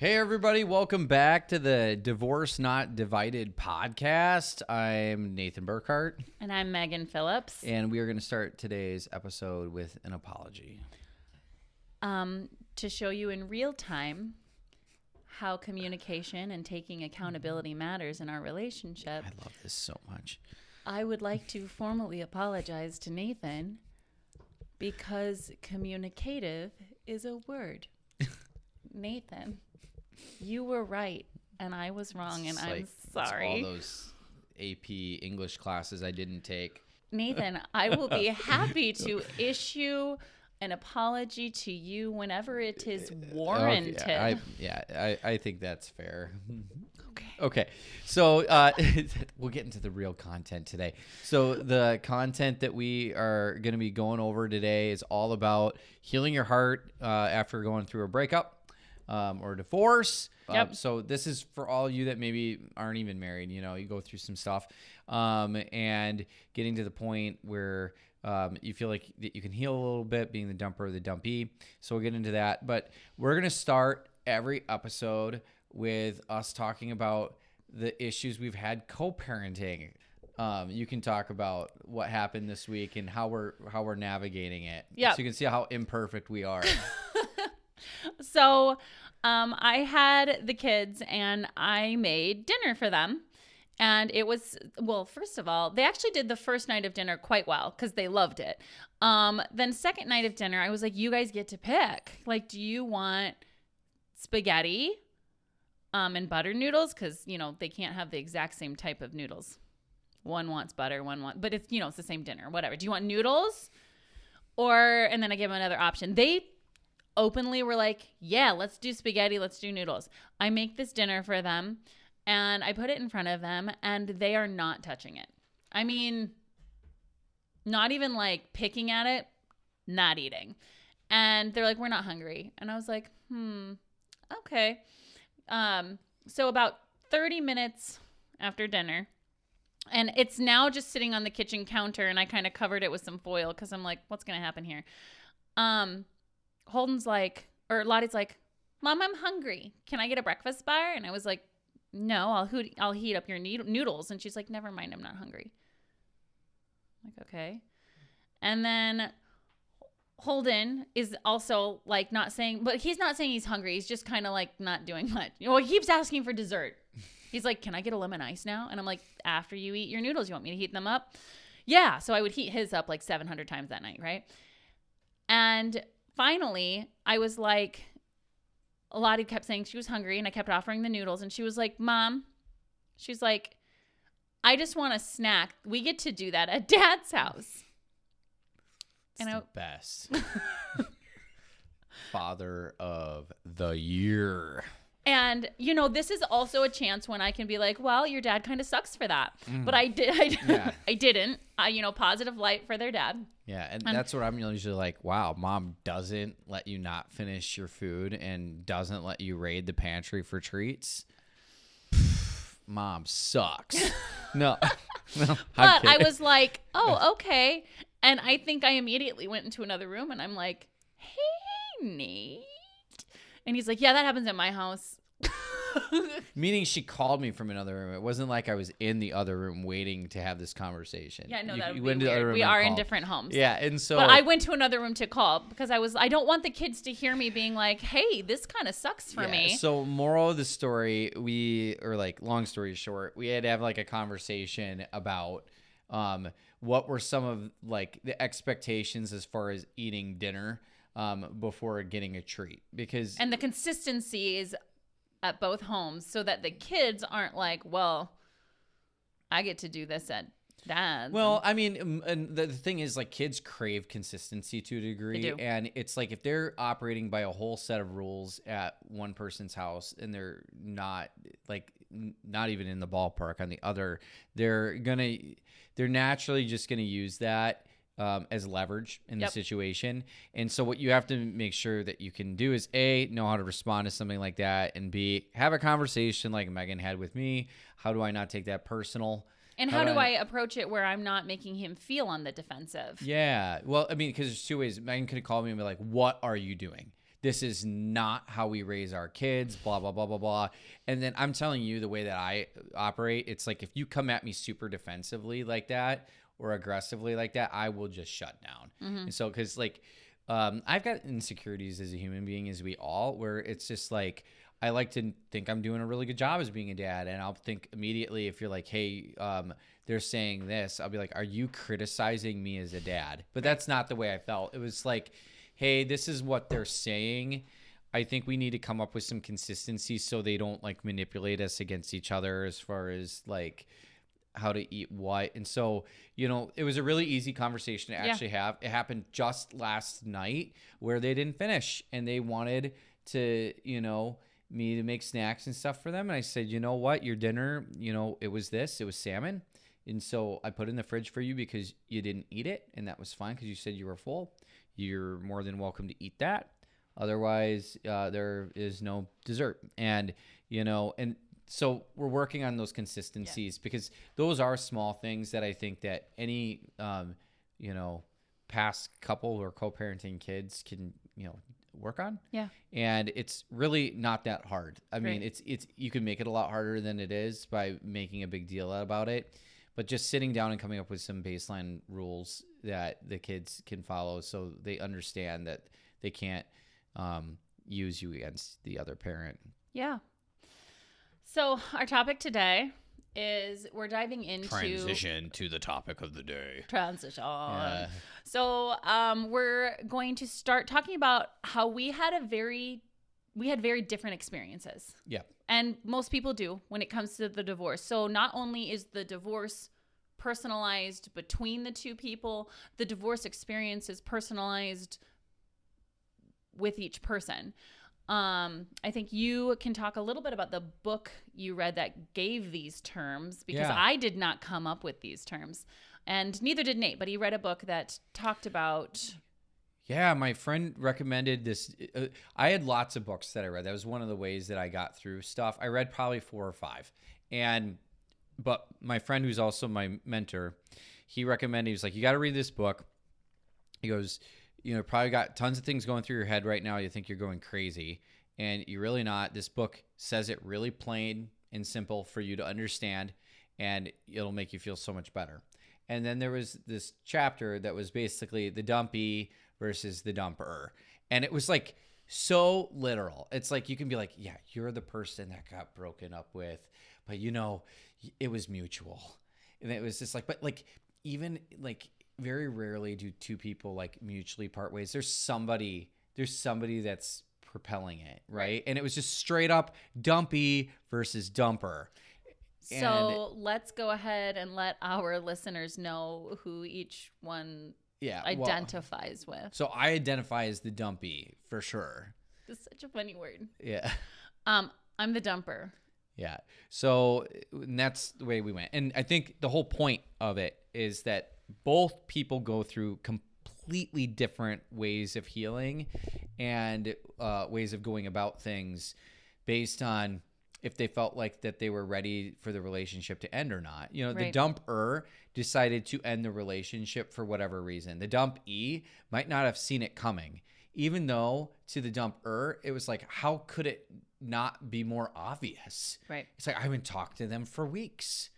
Hey, everybody. Welcome back to the Divorce Not Divided podcast. I'm Nathan Burkhart. And I'm Megan Phillips. And we are going to start today's episode with an apology. To show you in real time how communication and taking accountability matters in our relationship. I love this so much. I would like to formally apologize to Nathan because communicative is a word. Nathan, you were right and I was wrong, and I'm sorry. It's all those AP English classes I didn't take. Nathan, I will be happy to issue an apology to you whenever it is warranted. I think that's fair. Okay. Okay, so we'll get into the real content today. So the content that we are going to be going over today is all about healing your heart after going through a breakup or divorce. Yep. So this is for all you that maybe aren't even married. You know, you go through some stuff and getting to the point where you feel like that you can heal a little bit, being the dumper or the dumpee. So we'll get into that. But we're going to start every episode with us talking about the issues we've had co-parenting. You can talk about what happened this week and how we're navigating it. Yeah. So you can see how imperfect we are. So I had the kids and I made dinner for them. And it was, well, first of all, they actually did the first night of dinner quite well because they loved it. Then second night of dinner, I was like, you guys get to pick. Like, do you want spaghetti and butter noodles? Because, you know, they can't have the exact same type of noodles. One wants butter, but it's, you know, it's the same dinner, whatever. Do you want noodles? And then I gave them another option. They openly were like, yeah, let's do spaghetti, let's do noodles. I make this dinner for them. And I put it in front of them, and they are not touching it. I mean, not even like picking at it, not eating. And they're like, we're not hungry. And I was like, okay. So about 30 minutes after dinner, and it's now just sitting on the kitchen counter, and I kind of covered it with some foil because I'm like, what's going to happen here? Lottie's like, Mom, I'm hungry. Can I get a breakfast bar? And I was like, no, I'll heat up your noodles. And she's like, never mind, I'm not hungry. I'm like, okay. And then Holden is also like not saying, but he's not saying he's hungry. He's just kind of like not doing much. You know, he keeps asking for dessert. He's like, can I get a lemon ice now? And I'm like, after you eat your noodles, you want me to heat them up? Yeah. So I would heat his up like 700 times that night, right? And finally, I was like, Lottie kept saying she was hungry, and I kept offering the noodles, and she was like, Mom, she's like, I just want a snack. We get to do that at Dad's house. It's the best. Father of the year. And, you know, this is also a chance when I can be like, well, your dad kind of sucks for that. But I didn't. Positive light for their dad. Yeah, and that's what I'm usually like, wow, Mom doesn't let you not finish your food and doesn't let you raid the pantry for treats. Mom sucks. No. But I was like, oh, okay. And I think I immediately went into another room, and I'm like, hey, Nate. And he's like, yeah, that happens at my house. Meaning she called me from another room. It wasn't like I was in the other room waiting to have this conversation. Yeah, no, that would be went to the other weird. room We and are in called. different homes. Yeah, and so... But I went to another room to call because I don't want the kids to hear me being like, hey, this kind of sucks for me. So moral of the story, long story short, we had to have like a conversation about what were some of like the expectations as far as eating dinner before getting a treat, and the consistency is at both homes so that the kids aren't like, well, I get to do this at Dad's. Well, I mean, and the thing is, like, kids crave consistency to a degree. They do. And it's like if they're operating by a whole set of rules at one person's house and they're not even in the ballpark on the other, they're naturally just gonna use that as leverage in the situation. And so what you have to make sure that you can do is A, know how to respond to something like that, and B, have a conversation like Megan had with me. How do I not take that personal? And how do I approach it where I'm not making him feel on the defensive? Yeah. Well, I mean, because there's two ways. Megan could have called me and be like, what are you doing? this is not how we raise our kids, blah, blah, blah, blah, blah. And then I'm telling you the way that I operate, it's like if you come at me super defensively like that or aggressively like that, I will just shut down. And so, because like, I've got insecurities as a human being, as we all, where it's just like, I like to think I'm doing a really good job as being a dad. And I'll think immediately if you're like, hey, they're saying this, I'll be like, are you criticizing me as a dad? But that's not the way I felt. It was like, hey, this is what they're saying. I think we need to come up with some consistency so they don't like manipulate us against each other as far as like how to eat what. And so, you know, it was a really easy conversation to actually have. It happened just last night where they didn't finish and they wanted to, you know, me to make snacks and stuff for them. And I said, you know what, your dinner, you know, it was salmon. And so I put it in the fridge for you because you didn't eat it. And that was fine because you said you were full. You're more than welcome to eat that. Otherwise, there is no dessert. And, you know, and so we're working on those consistencies because those are small things that I think that any, you know, past couple or co-parenting kids can, you know, work on. Yeah. And it's really not that hard. I mean, it's you can make it a lot harder than it is by making a big deal about it. But just sitting down and coming up with some baseline rules that the kids can follow so they understand that they can't use you against the other parent. Yeah. So our topic today is we're diving into transition to the topic of the day. Transition. So we're going to start talking about how we had very different experiences. Yeah. And most people do when it comes to the divorce. So not only is the divorce personalized between the two people, the divorce experience is personalized with each person. I think you can talk a little bit about the book you read that gave these terms because I did not come up with these terms and neither did Nate, but he read a book that talked about. Yeah, my friend recommended this. I had lots of books that I read. That was one of the ways that I got through stuff. I read probably 4 or 5. But my friend, who's also my mentor, he recommended, he was like, you got to read this book. He goes, you know, probably got tons of things going through your head right now. You think you're going crazy and you're really not. This book says it really plain and simple for you to understand and it'll make you feel so much better. And then there was this chapter that was basically the dumpee versus the dumper. And it was like so literal. It's like you can be like, yeah, you're the person that got broken up with, but you know, it was mutual. And it was just like, but like, even like very rarely do two people like mutually part ways. There's somebody that's propelling it, right? And it was just straight up dumpee versus dumper. So let's go ahead and let our listeners know who each one identifies with. So I identify as the dumpee for sure. That's such a funny word. Yeah. I'm the dumper. Yeah. So that's the way we went. And I think the whole point of it is that both people go through completely different ways of healing and ways of going about things based on if they felt like that they were ready for the relationship to end or not. You know, the dumper decided to end the relationship for whatever reason. The dumpee might not have seen it coming, even though to the dumper, it was like, how could it not be more obvious? Right. It's like, I haven't talked to them for weeks.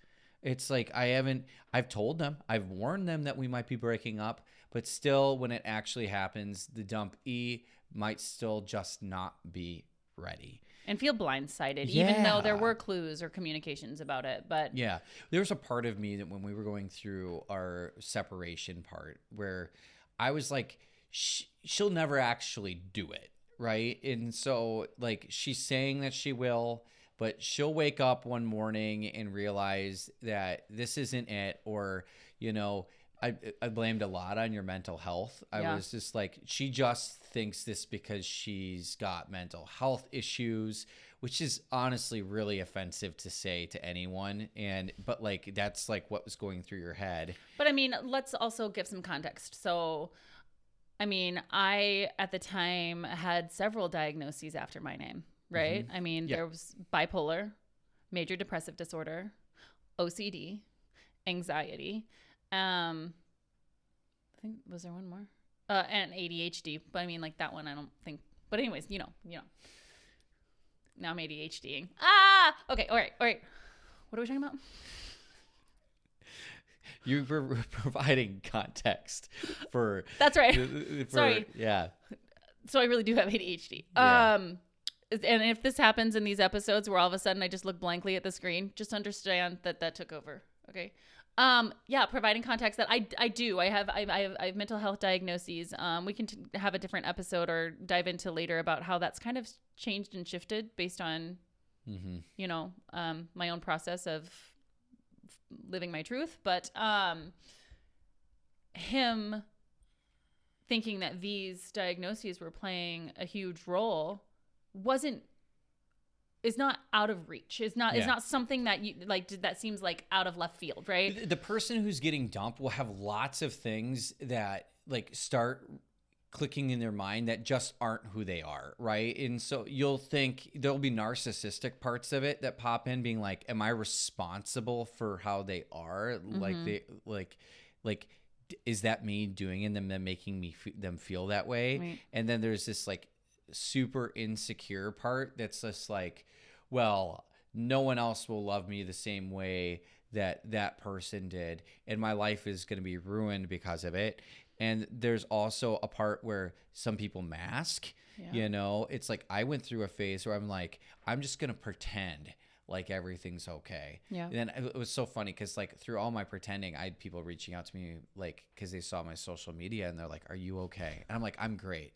It's like, I've told them, I've warned them that we might be breaking up, but still when it actually happens, the dumpee might still just not be ready. And feel blindsided, even though there were clues or communications about it. But yeah, there was a part of me that when we were going through our separation part where I was like, she'll never actually do it, right? And so like she's saying that she will, but she'll wake up one morning and realize that this isn't it, or, you know, I blamed a lot on your mental health. I was just like, she just thinks this because she's got mental health issues, which is honestly really offensive to say to anyone. But like, that's like what was going through your head. But I mean, let's also give some context. So, I mean, I, at the time, had several diagnoses after my name, right? Mm-hmm. I mean, there was bipolar, major depressive disorder, OCD, anxiety. I think, was there one more? And ADHD, but I mean, like that one, I don't think But anyways, now I'm ADHDing. Okay. All right. What are we talking about? You were providing context for. That's right. Sorry. Yeah. So I really do have ADHD. Yeah. And if this happens in these episodes where all of a sudden I just look blankly at the screen, just understand that took over. Okay. Yeah, providing context that I do. I have mental health diagnoses. We can have a different episode or dive into later about how that's kind of changed and shifted based on, my own process of living my truth. But him thinking that these diagnoses were playing a huge role is not out of reach. It's not something that you like that seems like out of left field, right? The person who's getting dumped will have lots of things that like start clicking in their mind that just aren't who they are, right? And so you'll think there'll be narcissistic parts of it that pop in, being like, am I responsible for how they are? Like is that me doing in them that making them feel that way? Right. And then there's this like super insecure part that's just like, well, no one else will love me the same way that person did, and my life is going to be ruined because of it. And there's also a part where some people mask. It's like I went through a phase where I'm like, I'm just going to pretend like everything's okay. Yeah. And then it was so funny because like through all my pretending, I had people reaching out to me like because they saw my social media and they're like, "Are you okay?" And I'm like, "I'm great."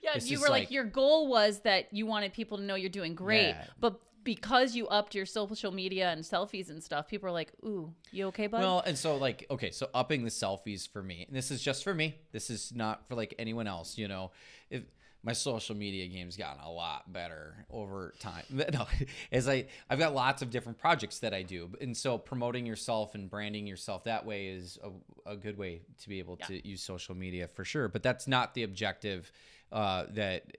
Yeah, you were like your goal was that you wanted people to know you're doing great, Yeah. but because you upped your social media and selfies and stuff, people are like, "Ooh, you okay, bud?" Well, and so like, okay, so upping the selfies for me, and this is just for me. This is not for like anyone else. If my social media game's gotten a lot better over time. No, I've got lots of different projects that I do, and so promoting yourself and branding yourself that way is a good way to be able to use social media for sure. But that's not the objective that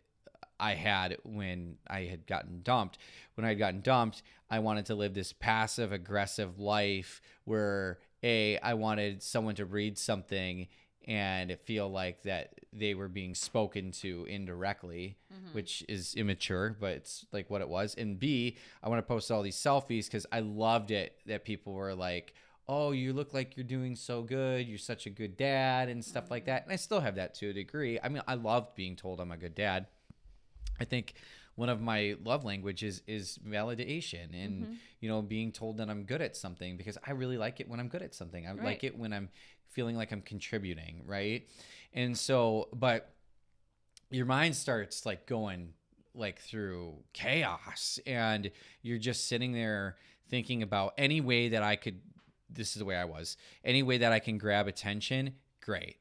I had when I had gotten dumped. When I had gotten dumped, I wanted to live this passive aggressive life where I wanted someone to read something and feel like that they were being spoken to indirectly, which is immature, but it's like what it was. And B, I want to post all these selfies because I loved it that people were like, "Oh, you look like you're doing so good. You're such a good dad," and stuff like that. And I still have that to a degree. I mean, I loved being told I'm a good dad. I think one of my love languages is validation and, being told that I'm good at something, because I really like it when I'm good at something. I like it when I'm feeling like I'm contributing. Right. And so, but your mind starts like going like through chaos, and you're just sitting there thinking about any way that I could, this is the way I was, any way that I can grab attention. Great.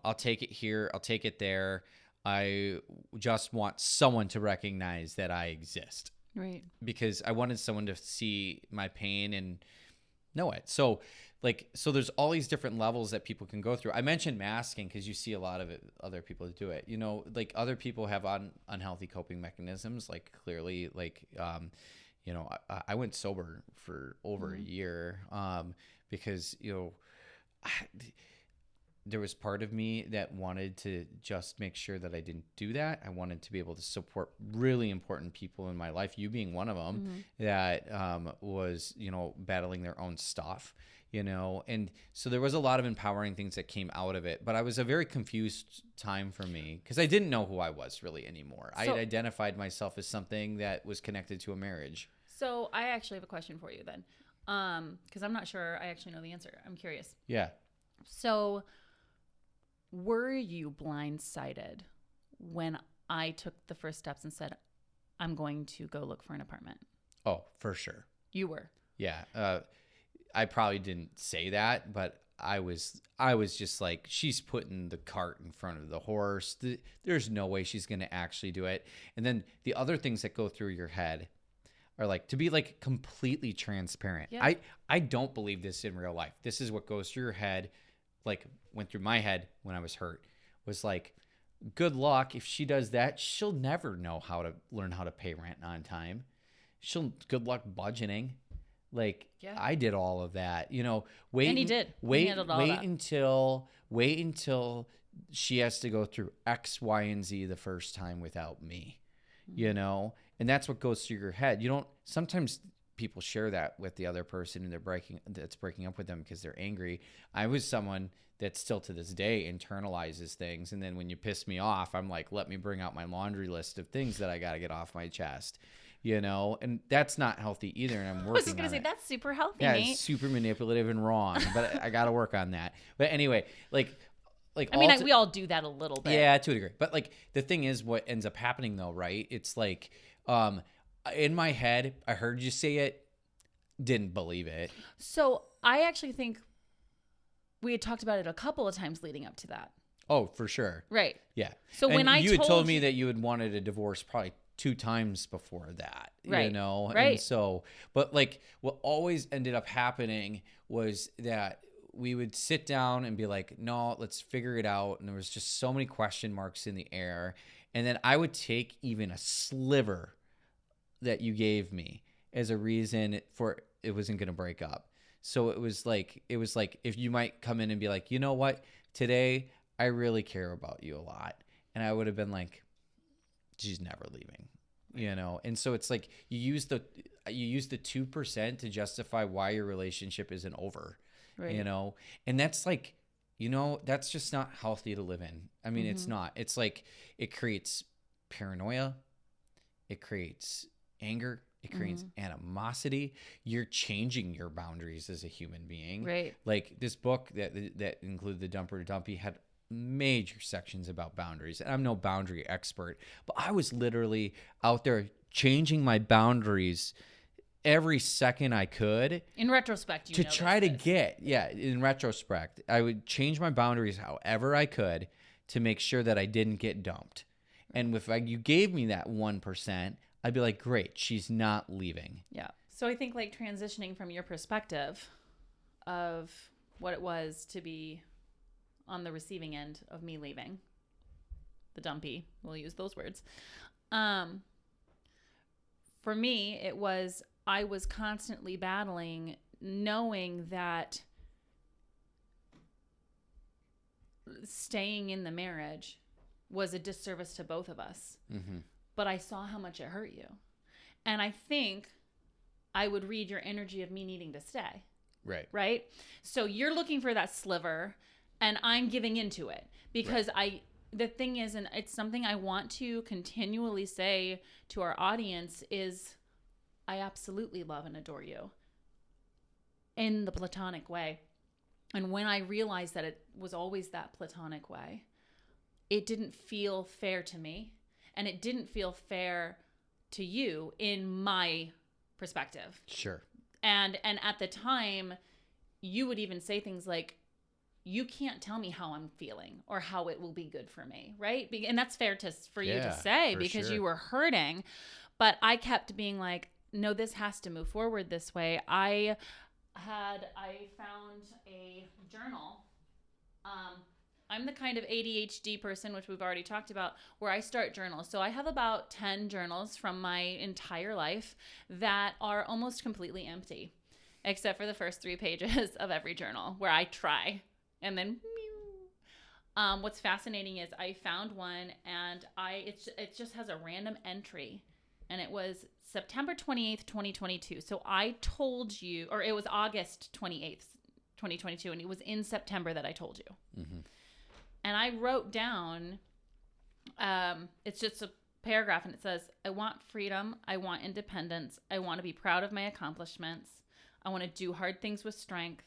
I'll take it here. I'll take it there. I just want someone to recognize that I exist. Right. Because I wanted someone to see my pain and know it. So there's all these different levels that people can go through. I mentioned masking because you see a lot of it, other people do it. Like other people have unhealthy coping mechanisms. Like clearly, I went sober for over a year because, there was part of me that wanted to just make sure that I didn't do that. I wanted to be able to support really important people in my life, you being one of them, that was, battling their own stuff, and so there was a lot of empowering things that came out of it. But I was a very confused time for me because I didn't know who I was really anymore. I had identified myself as something that was connected to a marriage. So I actually have a question for you then, because I'm not sure I actually know the answer. I'm curious. Yeah. So were you blindsided when I took the first steps and said, I'm going to go look for an apartment? Oh, for sure. You were? Yeah. I probably didn't say that, but I was just like, she's putting the cart in front of the horse. There's no way she's going to actually do it. And then the other things that go through your head are like, to be like completely transparent. Yeah. I don't believe this in real life. This is what goes through your head. Like went through my head when I was hurt, was like, good luck. If she does that, she'll never know how to learn how to pay rent on time. Good luck budgeting. Like Yeah. I did all of that, And he did. He handled all that. Wait until she has to go through X, Y, and Z the first time without me, and that's what goes through your head. Sometimes people share that with the other person and that's breaking up with them because they're angry. I was someone that still to this day internalizes things. And then when you piss me off, I'm like, let me bring out my laundry list of things that I got to get off my chest, and that's not healthy either. And I'm working I was just going on to say, it. that's super healthy, Yeah, Nate. it's super manipulative and wrong, but I got to work on that. But anyway, like I mean, we all do that a little bit. yeah, to a degree. But like the thing is, what ends up happening though, right? It's like, in my head, I heard you say it, didn't believe it. So I actually think we had talked about it a couple of times leading up to that. Oh, for sure. Right. Yeah. So and when you had told me that you had wanted a divorce probably 2 times before that, Right. And so, but like what always ended up happening was that we would sit down and be like, no, let's figure it out. And there was just so many question marks in the air. And then I would take even a sliver that you gave me as a reason for it wasn't going to break up. So it was like if you might come in and be like, you know what, today I really care about you a lot. And I would have been like, she's never leaving, And so it's like you use the 2% to justify why your relationship isn't over, Right. And that's like, that's just not healthy to live in. I mean, it's not. It's like it creates paranoia. It creates anger. It creates animosity. You're changing your boundaries as a human being. Right. Like this book that included the Dumper to Dumpee had major sections about boundaries. And I'm no boundary expert, but I was literally out there changing my boundaries every second I could. In retrospect, to try to get, in retrospect, I would change my boundaries however I could to make sure that I didn't get dumped. And if you gave me that 1%, I'd be like, great, she's not leaving. Yeah. So I think like transitioning from your perspective of what it was to be on the receiving end of me leaving the Dumpee, we'll use those words. For me, I was constantly battling knowing that staying in the marriage was a disservice to both of us. Mm-hmm. But I saw how much it hurt you. And I think I would read your energy of me needing to stay. Right. Right? So you're looking for that sliver and I'm giving into it because the thing is, and it's something I want to continually say to our audience is I absolutely love and adore you in the platonic way. And when I realized that it was always that platonic way, it didn't feel fair to me. And it didn't feel fair to you in my perspective. Sure. And at the time, you would even say things like, you can't tell me how I'm feeling or how it will be good for me, right? And that's fair for you to say because you were hurting. But I kept being like, no, this has to move forward this way. I found a journal. I'm the kind of ADHD person, which we've already talked about, where I start journals. So I have about 10 journals from my entire life that are almost completely empty, except for the first 3 pages of every journal where I try. And then, what's fascinating is I found one and it just has a random entry. And it was September 28th, 2022. So I told you, or it was August 28th, 2022. And it was in September that I told you. Mm-hmm. And I wrote down, it's just a paragraph and it says, I want freedom. I want independence. I want to be proud of my accomplishments. I want to do hard things with strength.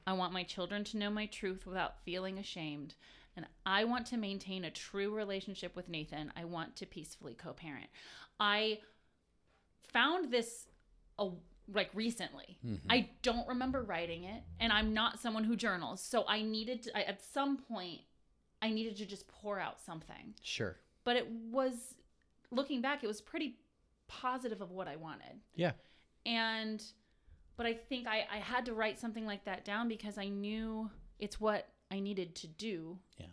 I want my children to know my truth without feeling ashamed. And I want to maintain a true relationship with Nathan. I want to peacefully co-parent. I found this recently. Mm-hmm. I don't remember writing it. And I'm not someone who journals. So I needed to, at some point, I needed to just pour out something. Sure. But it was, looking back, it was pretty positive of what I wanted. Yeah. But I think I had to write something like that down because I knew it's what I needed to do. Yeah.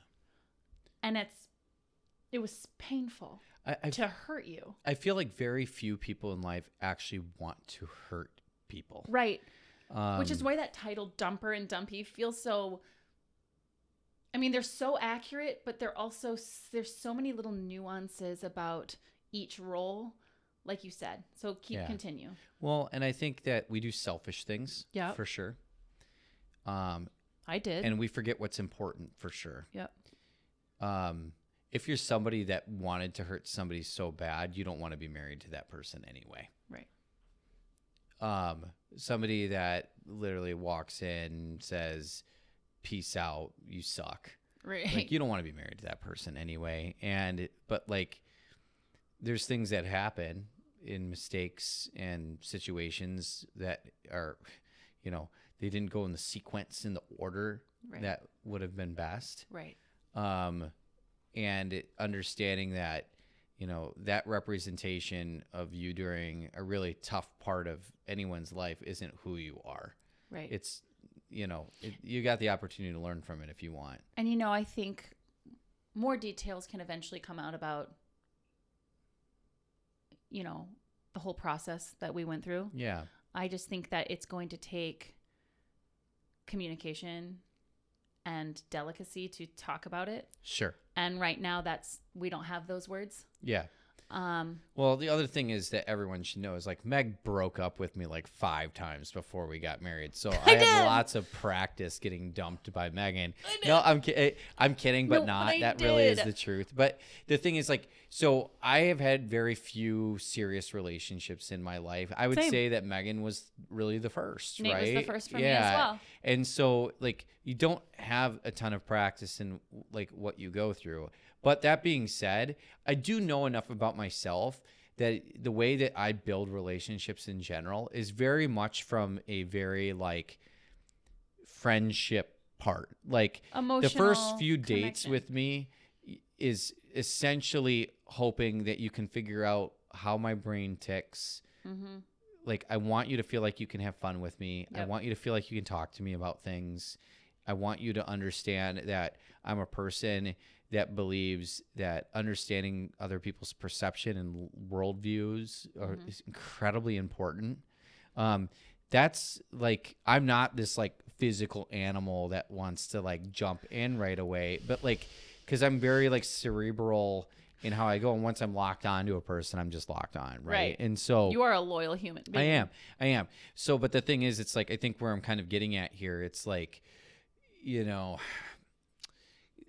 And it was painful to hurt you. I feel like very few people in life actually want to hurt people. Right. Which is why that title Dumper and Dumpee feels so, I mean, they're so accurate, but there's so many little nuances about each role, like you said. So continue. Well, and I think that we do selfish things for sure. I did. And we forget what's important for sure. Yep. If you're somebody that wanted to hurt somebody so bad, you don't want to be married to that person anyway. Right. Somebody that literally walks in, says, peace out, you suck. Right. Like, you don't want to be married to that person anyway. But like, there's things that happen in mistakes and situations that are, they didn't go in the sequence, in the order that would have been best. Right. And understanding that, that representation of you during a really tough part of anyone's life isn't who you are. Right. It's, you got the opportunity to learn from it if you want. And, I think more details can eventually come out about, the whole process that we went through. Yeah. I just think that it's going to take communication and delicacy to talk about it. Sure. And right now we don't have those words. Yeah. Well, the other thing is that everyone should know is like Meg broke up with me like 5 times before we got married. So I have lots of practice getting dumped by Megan. No, I'm kidding, but that really is the truth. But the thing is like, so I have had very few serious relationships in my life. I would say that Megan was really the first, Nate right? was the first for me as well. And so like, you don't have a ton of practice in like what you go through. But that being said, I do know enough about myself that the way that I build relationships in general is very much from a very like friendship part. Like emotional the first few connection. Dates with me is essentially hoping that you can figure out how my brain ticks. Mm-hmm. Like, I want you to feel like you can have fun with me. Yep. I want you to feel like you can talk to me about things. I want you to understand that I'm a person that believes that understanding other people's perception and worldviews is incredibly important. That's like, I'm not this like physical animal that wants to like jump in right away, but like, cause I'm very like cerebral in how I go. And once I'm locked onto a person, I'm just locked on. Right. And so you are a loyal human being. I am. So, but the thing is, it's like, I think where I'm kind of getting at here, it's like,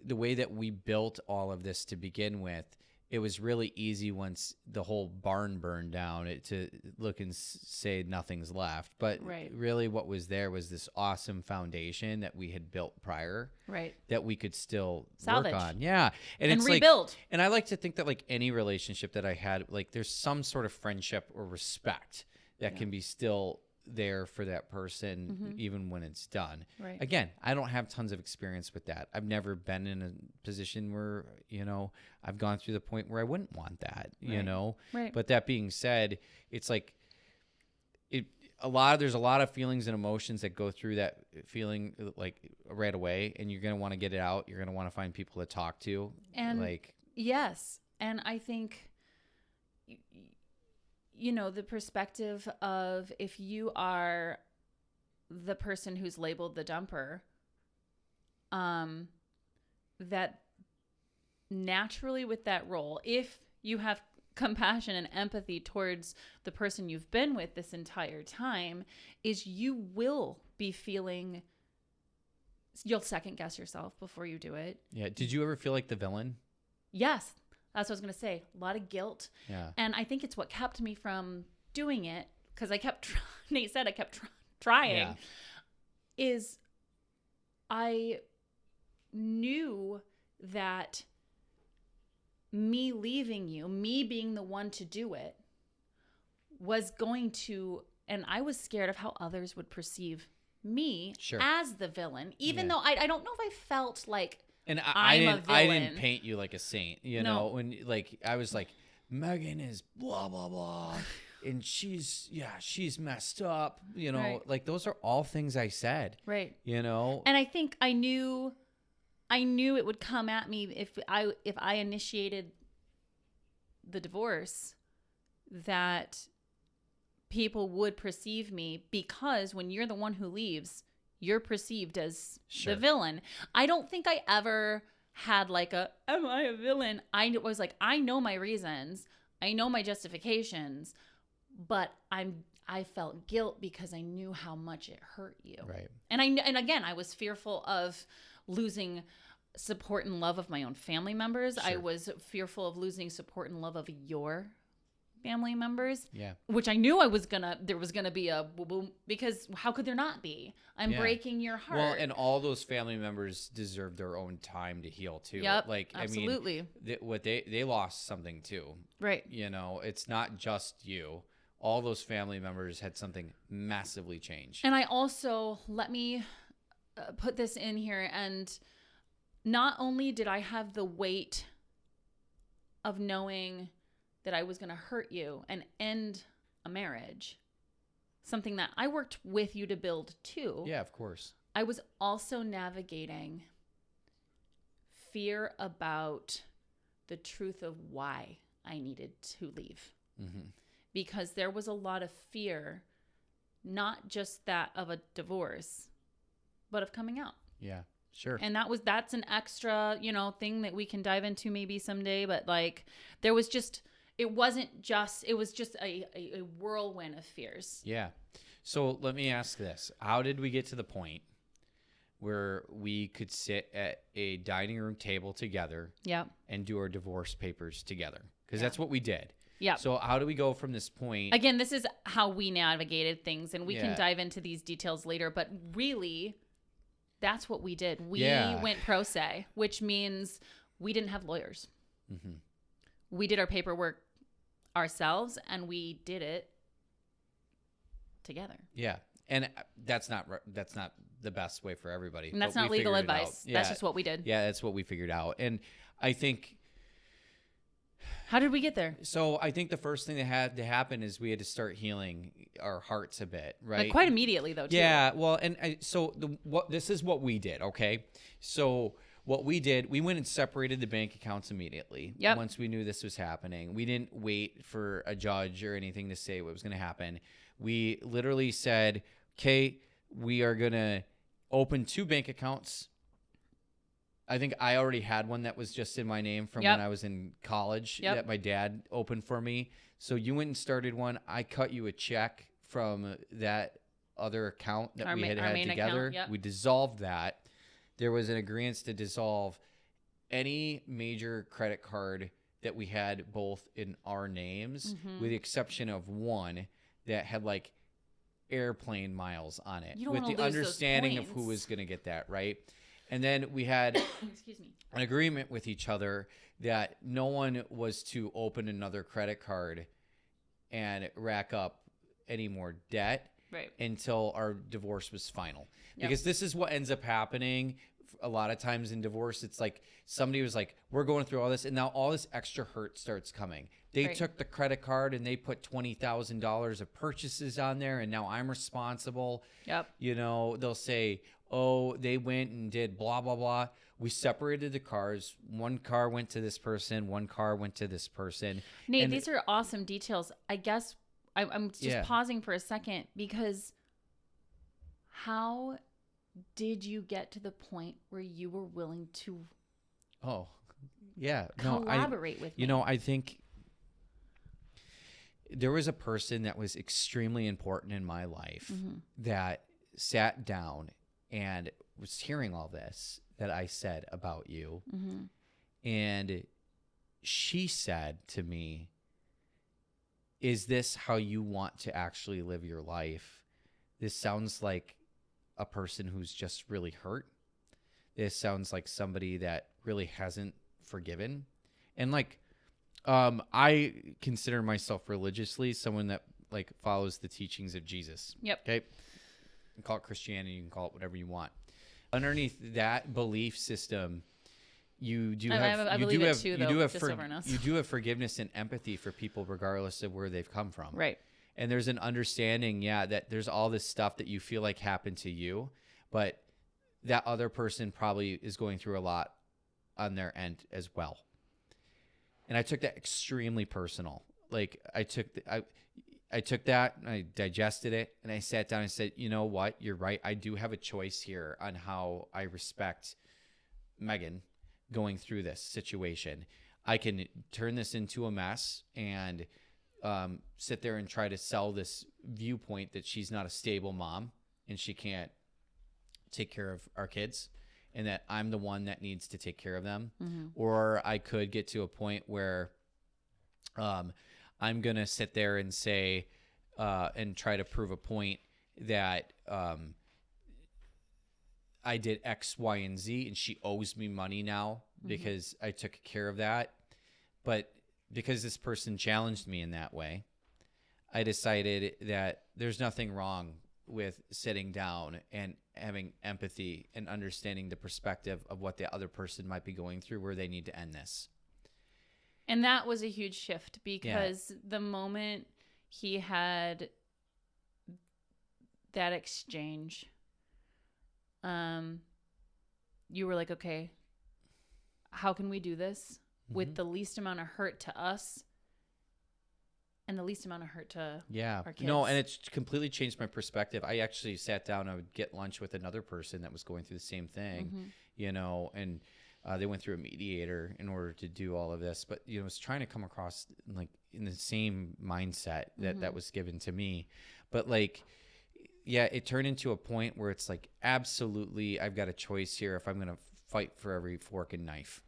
the way that we built all of this to begin with, it was really easy once the whole barn burned down to look and say nothing's left. But really what was there was this awesome foundation that we had built prior that we could still salvage. Work on. Yeah. And it's rebuild. Like, and I like to think that like any relationship that I had, like there's some sort of friendship or respect that can be still there for that person even when it's done. Right. Again, I don't have tons of experience with that. I've never been in a position where, I've gone through the point where I wouldn't want that, Right. But that being said, it's like there's a lot of feelings and emotions that go through that feeling like right away, and you're going to want to get it out. You're going to want to find people to talk to. And yes. And I think the perspective of if you are the person who's labeled the dumper, that naturally with that role, if you have compassion and empathy towards the person you've been with this entire time, is you will be feeling, you'll second guess yourself before you do it. Yeah. Did you ever feel like the villain? Yes. That's what I was going to say. A lot of guilt. Yeah. And I think it's what kept me from doing it, because I kept Nate said I kept trying, is I knew that me leaving you, me being the one to do it, was going to, and I was scared of how others would perceive me as the villain, even though I don't know if I felt like and I didn't paint you like a saint, know, when like I was like, Megan is blah blah blah and she's messed up, like those are all things I said. Right. And I think I knew it would come at me if I initiated the divorce, that people would perceive me, because when you're the one who leaves, you're perceived as the villain. I don't think I ever had like am I a villain? I was like, I know my reasons. I know my justifications, but I felt guilt because I knew how much it hurt you. Right. And again, I was fearful of losing support and love of my own family members. I was fearful of losing support and love of your family members. Yeah. Which I knew there was gonna be a boom, because how could there not be? I'm breaking your heart. Well, and all those family members deserve their own time to heal too. Yep. Like, absolutely. I mean, they lost something too. Right. You know, it's not just you. All those family members had something massively change. And I also, let me put this in here, and not only did I have the weight of knowing that I was going to hurt you and end a marriage, something that I worked with you to build too. Yeah, of course. I was also navigating fear about the truth of why I needed to leave. Mm-hmm. Because there was a lot of fear, not just that of a divorce, but of coming out. Yeah, sure. And that's an extra, thing that we can dive into maybe someday. But like, it was just a whirlwind of fears. Yeah. So let me ask this. How did we get to the point where we could sit at a dining room table together and do our divorce papers together? Because that's what we did. Yeah. So how do we go from this point? Again, this is how we navigated things, and we can dive into these details later. But really, that's what we did. We went pro se, which means we didn't have lawyers. Mm-hmm. We did our paperwork ourselves, and we did it together. Yeah. And that's not the best way for everybody. And that's not legal advice. That's just what we did. Yeah, that's what we figured out. And I think... How did we get there? So I think the first thing that had to happen is we had to start healing our hearts a bit, right? Like quite immediately, though, too. Yeah, well, and this is what we did, okay? So what we did, we went and separated the bank accounts immediately. Yep. Once we knew this was happening. We didn't wait for a judge or anything to say what was going to happen. We literally said, okay, we are going to open 2 bank accounts. I think I already had one that was just in my name from when I was in college that my dad opened for me. So you went and started one. I cut you a check from that other account that we had together. Account, We dissolved that. There was an agreement to dissolve any major credit card that we had both in our names, with the exception of one that had like airplane miles on it, with the understanding of who was going to get that, right? And then we had an agreement with each other that no one was to open another credit card and rack up any more debt until our divorce was final. Because this is what ends up happening a lot of times in divorce. It's like somebody was like, we're going through all this, and now all this extra hurt starts coming. They took the credit card and they put $20,000 of purchases on there, and now I'm responsible. Yep. They'll say, oh, they went and did blah, blah, blah. We separated the cars. One car went to this person. One car went to this person. Nate, these are awesome details. I guess I'm just pausing for a second, because how did you get to the point where you were willing to collaborate with me? I think there was a person that was extremely important in my life that sat down and was hearing all this that I said about you. And she said to me, is this how you want to actually live your life? This sounds like a person who's just really hurt. This sounds like somebody that really hasn't forgiven. And like, I consider myself religiously someone that like follows the teachings of Jesus. Yep. Okay. You can call it Christianity, you can call it whatever you want. Underneath that belief system, you do have forgiveness and empathy for people regardless of where they've come from. Right. And there's an understanding, that there's all this stuff that you feel like happened to you, but that other person probably is going through a lot on their end as well. And I took that extremely personal. Like I took that and I digested it and I sat down and said, you know what? You're right. I do have a choice here on how I respect Megan going through this situation. I can turn this into a mess and sit there and try to sell this viewpoint that she's not a stable mom and she can't take care of our kids and that I'm the one that needs to take care of them. Or I could get to a point where I'm going to sit there and say and try to prove a point that I did X, Y, and Z, and she owes me money now because I took care of that. But because this person challenged me in that way, I decided that there's nothing wrong with sitting down and having empathy and understanding the perspective of what the other person might be going through, where they need to end this. And that was a huge shift because the moment he had that exchange, you were like, okay, how can we do this with the least amount of hurt to us and the least amount of hurt to our kids? No, and it's completely changed my perspective. I actually sat down, I would get lunch with another person that was going through the same thing, you know, and they went through a mediator in order to do all of this, but, you know, was trying to come across like in the same mindset that was given to me. But like, yeah, it turned into a point where it's like, absolutely, I've got a choice here if I'm going to fight for every fork and knife.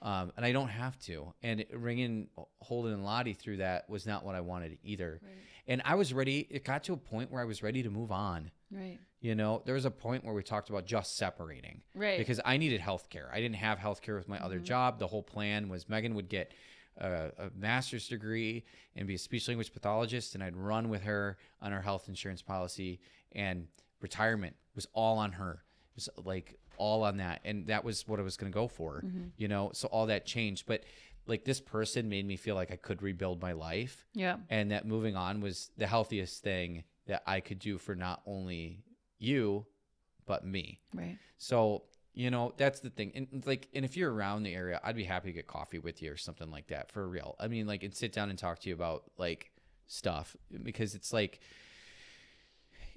And I don't have to. And ringing Holden and Lottie through that was not what I wanted either. Right. And I was ready. It got to a point where I was ready to move on. Right. You know, there was a point where we talked about just separating. Right. Because I needed health care. I didn't have health care with my other job. The whole plan was Megan would get a master's degree and be a speech language pathologist, and I'd run with her on her health insurance policy, and retirement was all on her. It was like all on that, and that was what I was going to go for, you know. So all that changed, but like this person made me feel like I could rebuild my life, and that moving on was the healthiest thing that I could do for not only you but me. Right. So, you know, that's the thing. And like, and if you're around the area, I'd be happy to get coffee with you or something like that, for real. I mean, like, and sit down and talk to you about like stuff, because it's like,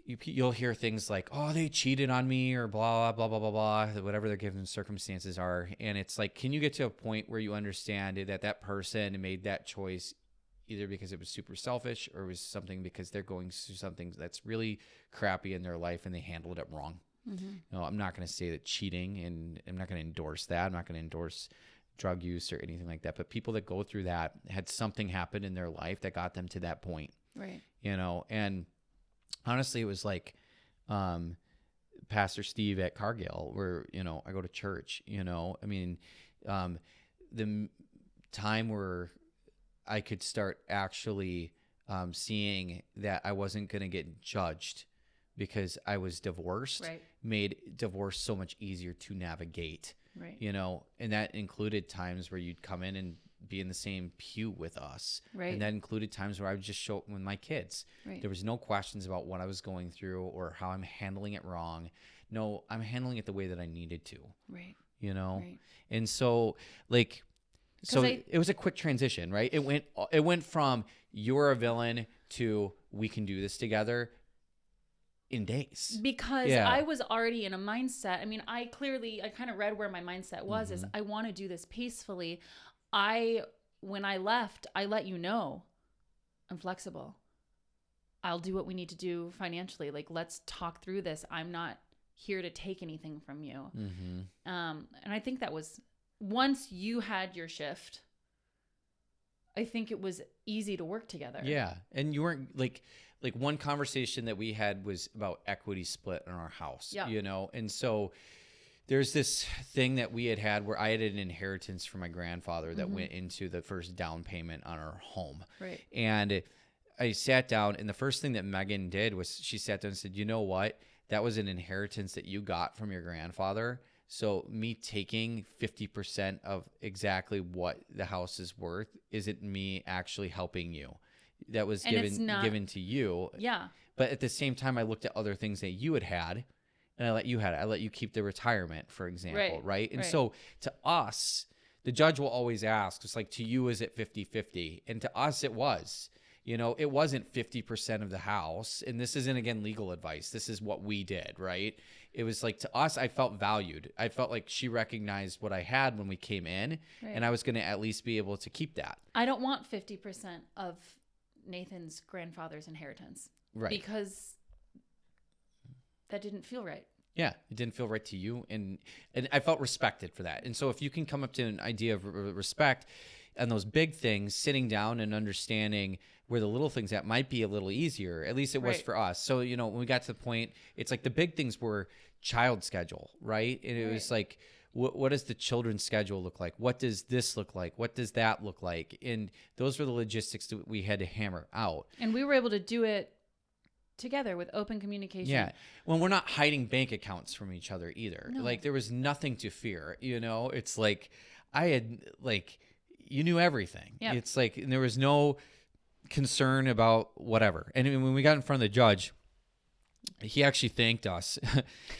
you'll hear things like, oh, they cheated on me, or blah, blah, blah, blah, blah, whatever their given circumstances are. And it's like, can you get to a point where you understand that that person made that choice either because it was super selfish, or it was something because they're going through something that's really crappy in their life and they handled it wrong? You know, I'm not going to say that cheating, and I'm not going to endorse that. I'm not going to endorse drug use or anything like that. But people that go through that had something happen in their life that got them to that point. Right. You know, and honestly, it was like Pastor Steve at Cargill, where, you know, I go to church, you know. I mean, the time where I could start actually seeing that I wasn't going to get judged because I was divorced, made divorce so much easier to navigate, you know. And that included times where you'd come in and be in the same pew with us. And that included times where I would just show up with my kids. There was no questions about what I was going through or how I'm handling it wrong. No, I'm handling it the way that I needed to. You know? And so, like, so it was a quick transition, right? It went from you're a villain to we can do this together in days. Because I was already in a mindset. I mean, I kind of read where my mindset was, is I want to do this peacefully. When I left, I let you know I'm flexible. I'll do what we need to do financially. Like, let's talk through this. I'm not here to take anything from you. And I think that was, once you had your shift, I think it was easy to work together. Yeah. And you weren't like one conversation that we had was about equity split in our house, you know? And so there's this thing that we had where I had an inheritance from my grandfather that went into the first down payment on our home. And I sat down, and the first thing that Megan did was she sat down and said, you know what? That was an inheritance that you got from your grandfather. So me taking 50% of exactly what the house is worth isn't me actually helping you. That was given to you. Yeah. But at the same time, I looked at other things that you had, and I let you keep the retirement, for example, right? And so to us, the judge will always ask, it's like, to you, is it 50-50? And to us, it was. You know, it wasn't 50% of the house. And this isn't, again, legal advice. This is what we did, right? It was like, to us, I felt valued. I felt like she recognized what I had when we came in, and I was going to at least be able to keep that. I don't want 50% of Nathan's grandfather's inheritance. Right. Because that didn't feel right. Yeah, it didn't feel right to you, and I felt respected for that. And so if you can come up to an idea of respect and those big things, sitting down and understanding where the little things at might be a little easier. At least it was for us. So, you know, when we got to the point, it's like the big things were child schedule, right? And it was like, what does the children's schedule look like? What does this look like? What does that look like? And those were the logistics that we had to hammer out. And we were able to do it together with open communication. Yeah. When we're not hiding bank accounts from each other either. No. Like, there was nothing to fear, you know? It's like, I had, like, you knew everything. Yep. It's like, and there was no concern about whatever. And when we got in front of the judge, he actually thanked us.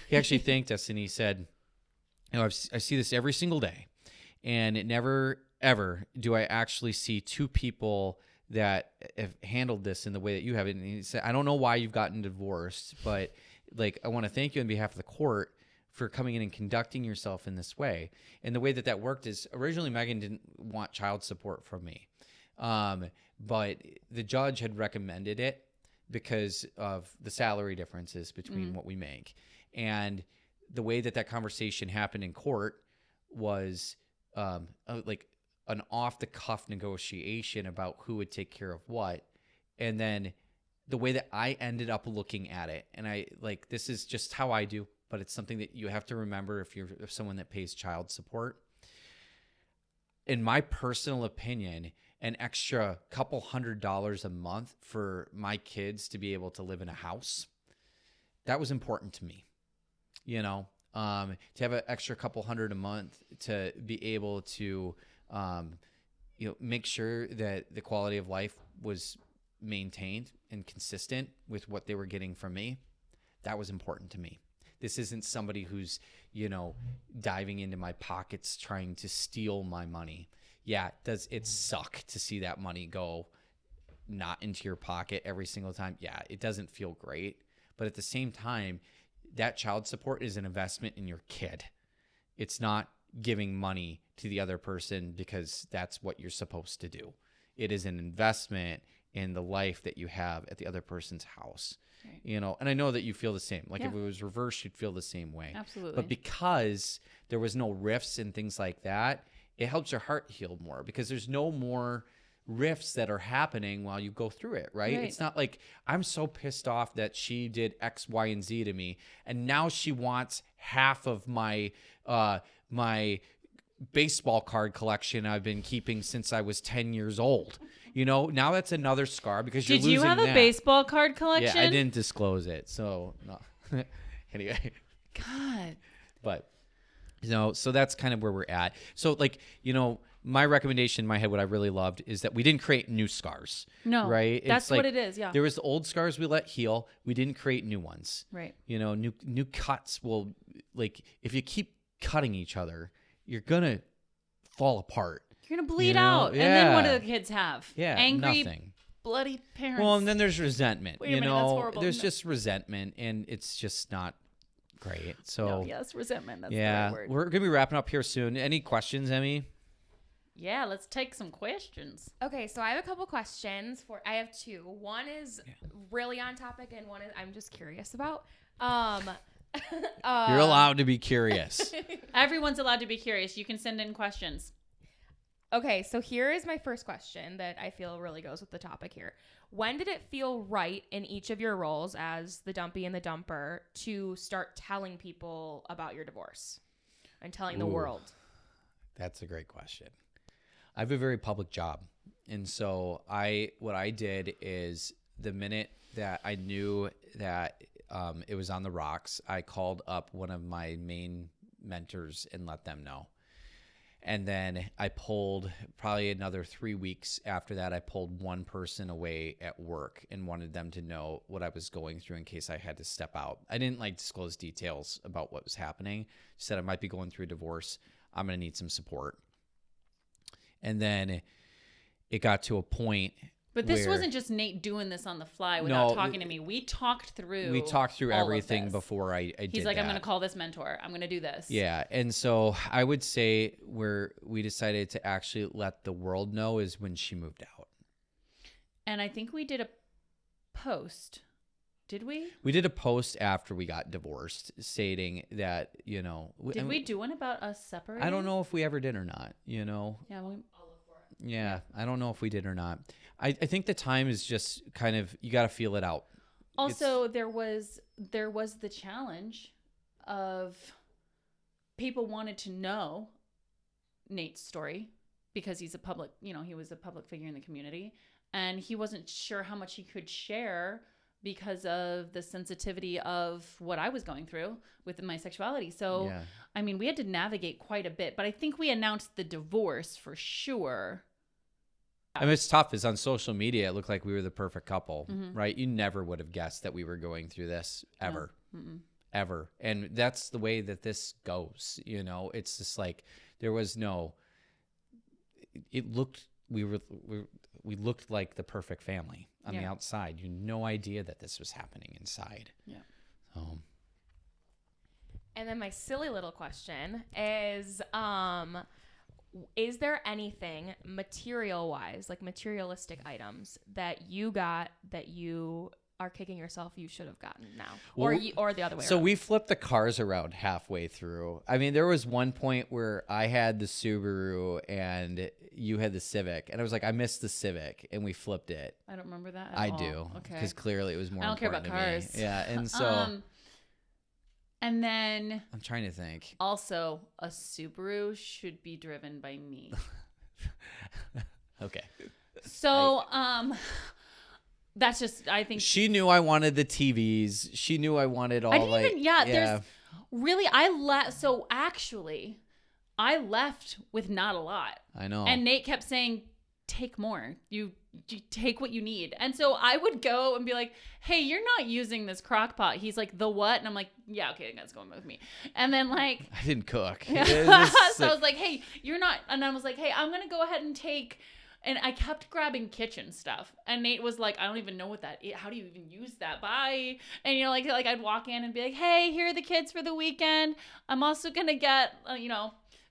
He actually thanked us, and he said, you know, I see this every single day, and it never, ever do I actually see two people that have handled this in the way that you have it. And he said, I don't know why you've gotten divorced, but like, I want to thank you on behalf of the court for coming in and conducting yourself in this way. And the way that that worked is, originally Megan didn't want child support from me. But the judge had recommended it because of the salary differences between what we make. And the way that that conversation happened in court was like an off-the-cuff negotiation about who would take care of what. And then the way that I ended up looking at it, and I like, this is just how I do, but it's something that you have to remember if you're someone that pays child support. In my personal opinion, an extra couple $100 a month for my kids to be able to live in a house, that was important to me. You know, to have an extra couple $100 a month to be able to, you know, make sure that the quality of life was maintained and consistent with what they were getting from me. That was important to me. This isn't somebody who's, you know, diving into my pockets trying to steal my money. Yeah, does it suck to see that money go not into your pocket every single time? Yeah, it doesn't feel great. But at the same time, that child support is an investment in your kid. It's not giving money to the other person because that's what you're supposed to do. It is an investment in the life that you have at the other person's house. Right. You know, and I know that you feel the same. Like, if it was reversed, you'd feel the same way. Absolutely. But because there was no rifts and things like that, it helps your heart heal more because there's no more rifts that are happening while you go through it, right? It's not like, I'm so pissed off that she did X, Y, and Z to me, and now she wants half of my my baseball card collection I've been keeping since I was 10 years old. You know, now that's another scar because you're losing that. Did you have a baseball card collection? Yeah, I didn't disclose it, so no. Anyway. God. But, you know, so that's kind of where we're at. So, like, you know, my recommendation in my head, what I really loved, is that we didn't create new scars. No, right? That's like, what it is, yeah. There was the old scars we let heal. We didn't create new ones. Right. You know, new cuts will, like, if you keep cutting each other, you're going to fall apart. You're going to bleed out. Yeah. And then what do the kids have? Yeah, angry, nothing. bloody parents. Well, and then there's resentment. Wait a minute, that's horrible. There's just resentment, and it's just not great. So, no, yes, resentment. That's the right word. We're going to be wrapping up here soon. Any questions, Emmy? Yeah, let's take some questions. Okay, so I have a couple questions. I have two. One is really on topic, and one is I'm just curious about. You're allowed to be curious. Everyone's allowed to be curious. You can send in questions. Okay, so here is my first question that I feel really goes with the topic here. When did it feel right in each of your roles as the dumpy and the dumper to start telling people about your divorce and telling the world? That's a great question. I have a very public job. And so what I did is, the minute that I knew that it was on the rocks, I called up one of my main mentors and let them know. And then I pulled, probably another 3 weeks after that, I pulled one person away at work and wanted them to know what I was going through in case I had to step out. I didn't disclose details about what was happening. Just said I might be going through a divorce. I'm going to need some support. And then it got to a point But this where- wasn't just Nate doing this on the fly without talking to me. We talked through all of everything this. before I did He's like, that. I'm going to call this mentor. I'm going to do this. Yeah. And so I would say where we decided to actually let the world know is when she moved out. And I think we did a post. Did we? We did a post after we got divorced stating that, you know. Did we do one about us separating? I don't know if we ever did or not, you know. Yeah, Yeah, I don't know if we did or not. I think the time is just kind of, you got to feel it out. Also, there was the challenge of people wanted to know Nate's story because he's a public, he was a public figure in the community, and he wasn't sure how much he could share because of the sensitivity of what I was going through with my sexuality. So, Yeah. I mean, we had to navigate quite a bit, but I think we announced the divorce for sure. I mean, it's tough. Is on social media, it looked like we were the perfect couple, Mm-hmm. right? You never would have guessed that we were going through this ever, ever. And that's the way that this goes. It's just like there was no. It looked we looked like the perfect family on the outside. You had no idea that this was happening inside. Yeah. So. And then my silly little question is there anything material-wise, like materialistic items that you got that you are kicking yourself you should have gotten now? Or the other way So around? we flipped the cars around halfway through. I mean, there was one point where I had the Subaru and you had the Civic. And I was like, I missed the Civic. And we flipped it. I don't remember that at I all. do. Okay. Because clearly it was more I don't care important about to cars. me. Yeah. And so and then I'm trying to think. also a Subaru should be driven by me. Okay. So, that's just, I think She knew I wanted the TVs. She knew I wanted all I didn't even, there's really, so actually I left with not a lot. I know. And Nate kept saying, take more. You take what you need. And so I would go and be like, hey, you're not using this crock pot. He's like, the what? And I'm like, yeah, okay, that's going with me. And then like, I didn't cook. so I was like, hey, you're not. And I was like, hey, I'm going to go ahead and take. And I kept grabbing kitchen stuff. And Nate was like, I don't even know what that is. How do you even use that? Bye. And, like I'd walk in and be like, hey, here are the kids for the weekend. I'm also going to get,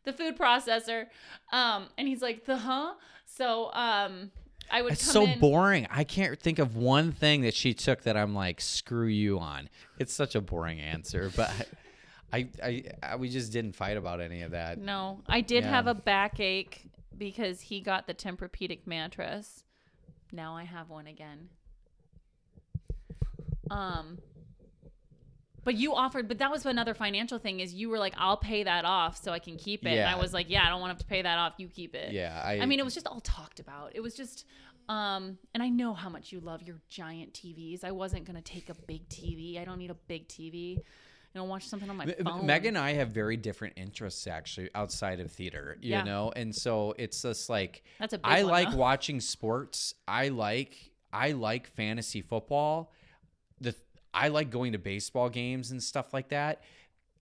the food processor. And he's like, So, I would It's come so in. boring. I can't think of one thing that she took that I'm like, screw you on. It's such a boring answer, but we just didn't fight about any of that. No, I did have a backache because he got the Tempur-Pedic mattress. Now I have one again. But you offered, but that was another financial thing is you were like, I'll pay that off so I can keep it. Yeah. And I was like, yeah, I don't want to have to pay that off. You keep it. Yeah. I mean, it was just all talked about. It was just, and I know how much you love your giant TVs. I wasn't going to take a big TV. I don't need a big TV. Watch something on my phone. Meg and I have very different interests actually outside of theater, you know? And so it's just like, That's a big I one, like though. watching sports. I like fantasy football. I like going to baseball games and stuff like that.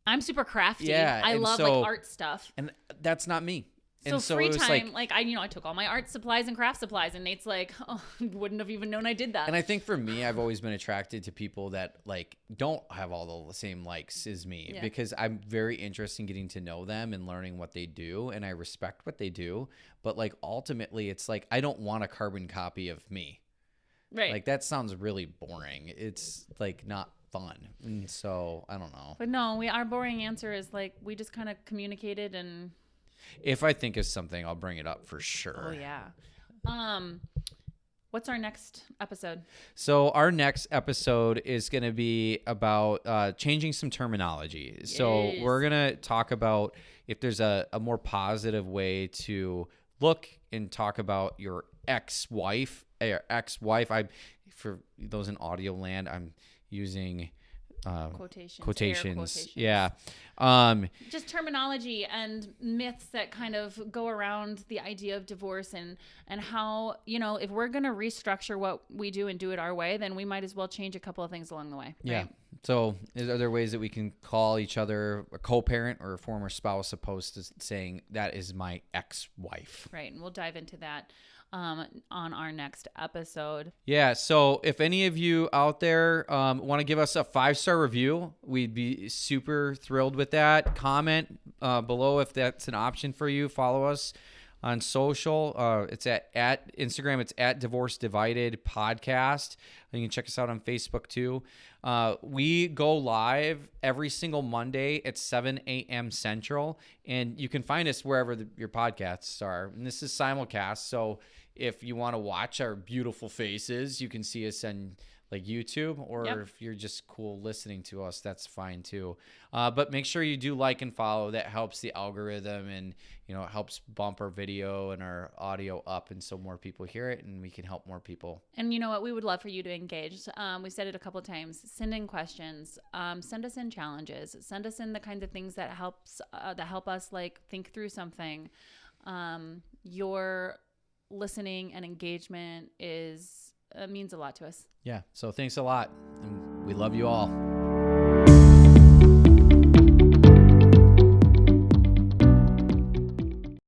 I'm super crafty. Yeah, I and love so- like art stuff. And that's not me. So And so free it was time, I took all my art supplies and craft supplies, and Nate's like, oh, wouldn't have even known I did that. And I think for me, I've always been attracted to people that like don't have all the same likes as me because I'm very interested in getting to know them and learning what they do, and I respect what they do. But like ultimately, it's like I don't want a carbon copy of me. Right. Like that sounds really boring. It's like not fun, and so I don't know. But no, our boring answer is like we just kind of communicated and. If I think of something, I'll bring it up for sure. Oh yeah. What's our next episode? So our next episode is going to be about changing some terminology. So Yes. we're going to talk about if there's a more positive way to look and talk about your ex-wife. For those in audio land, I'm using quotations. Yeah. Just terminology and myths that kind of go around the idea of divorce and how, if we're going to restructure what we do and do it our way, then we might as well change a couple of things along the way. Right? Yeah. So are there ways that we can call each other a co-parent or a former spouse opposed to saying that is my ex-wife? Right. And we'll dive into that. on our next episode. Yeah. So if any of you out there want to give us a 5-star review, we'd be super thrilled with that. Comment below if that's an option for you. Follow us on social. It's at Instagram. It's at Divorce Divided Podcast. And you can check us out on Facebook too. We go live every single Monday at 7 a.m. Central, and you can find us wherever your podcasts are. And this is simulcast, so if you want to watch our beautiful faces, you can see us on like YouTube, or if you're just cool listening to us, that's fine too. But make sure you do like and follow. That helps the algorithm, and it helps bump our video and our audio up, and so more people hear it, and we can help more people. And you know what? We would love for you to engage. We said it a couple of times. Send in questions. Send us in challenges. Send us in the kinds of things that help us like think through something. Your listening and engagement means a lot to us. Yeah. So thanks a lot, and we love you all.